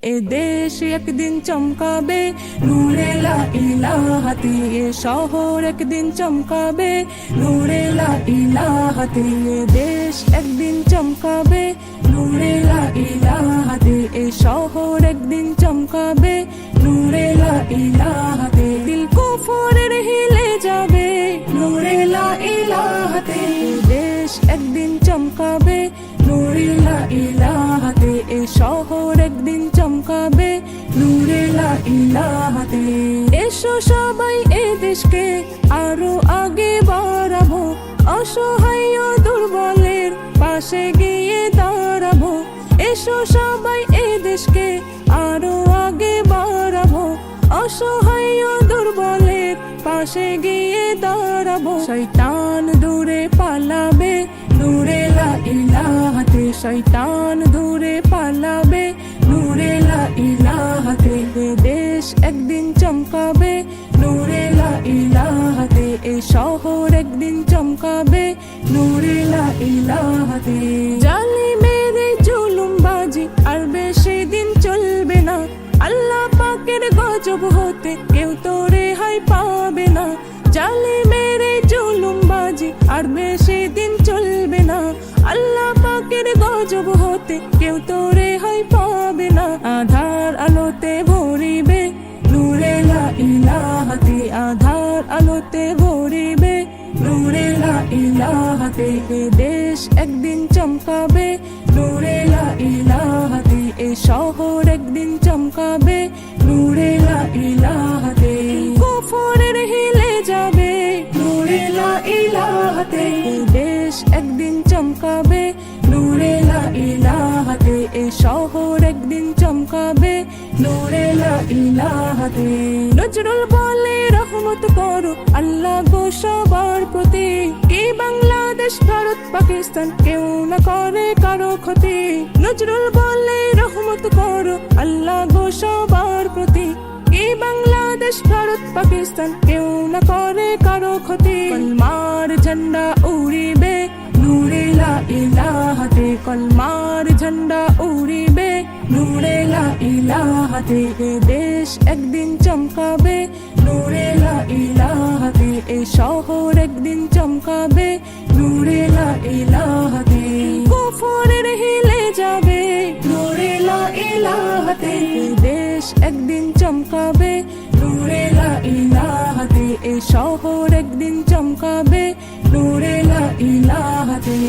এ দেশ একদিন চমকাবে নূরে লা ইলাহাতে, এ শহর একদিন চমকাবে নূরে লা ইলাহাতে। এ দেশ একদিন চমকাবে নূরে লা ইলাহাতে, এ শহর একদিন চমকাবে নূরে লা ইলাহাতে। দিল কুফরের হিলে যাবে নূরে লা ইলাহাতে, এ দেশ একদিন চমকাবে নূরে লা ইলাহাতে, এ শহর একদিন চমকাবে নূরে লা ইলাহাতে। এসো সবাই এ দেশকে আরো আগে বাড়াবো, অসহায় ও দুর্বলের পাশে গিয়ে দাঁড়াবো। এসো সবাই এ দেশকে আরো আগে বাড়াবো, অসহায় ও দুর্বলের পাশে গিয়ে দাঁড়াবো। শয়তান দূরে পালাবে নূরে লা ইলাহাতে, শয়তান দূরে পালাবে নূরে লা ইলাহাতে। এ দেশ একদিন চমকাবে নূরে লা ইলাহাতে, এ শহর একদিন চমকাবে নূরে লা ইলাহাতে। জালিমের জুলুমবাজি আর বেশি দিন চলবে না, আল্লাহ পাকের গজব হতে কেউ তো রেহাই পাবে না। জালিমের জুলুমবাজি আর বেশি দিন চলবে না, আল্লাহ পাকের গজব হতে কেউ তো রেহাই পাবে না। আধার আলোতে ভরিবে নূরে লা ইলাহাতে, আধার আলোতে ভরিবে নূরে লা ইলাহাতে। এ দেশ একদিন চমকাবে নূরে লা ইলাহাতে, এ শহর একদিন চমকাবে নূরে লা ইলাহাতে। কুফরের হিলে যাবে নূরে লা ইলাহাতে, এ দেশ একদিন চমকাবে নূরে লা ইলাহাতে, এ শহর একদিন চমকাবে নূরে লা ইলাহাতে। নজরুল বলে রহমত করো আল্লাহ গো সবার প্রতি, এই বাংলাদেশ ভারত পাকিস্তান কেউ না করে কারো ক্ষতি। নজরুল বলে রহমত করো আল্লাহ গো সবার প্রতি, এই বাংলাদেশ ভারত পাকিস্তান কেউ না করে কারো ক্ষতি। কলমার ঝন্ডা উড়িবে নূরে লা ইলাহাতে, কলমার ঝন্ডা উড়িবে নূরে লা ইলাহাতে। এ দেশ একদিন চমকাবে নূরে লা ইলাহাতে, এ শহর একদিন চমকাবে নূরে লা ইলাহাতে। কুফরের হিলে যাবে নূরে লা ইলাহাতে, এ দেশ একদিন চমকাবে নূরে লা ইলাহাতে, এ শহর একদিন চমকাবে নূরে লা ইলাহাতে।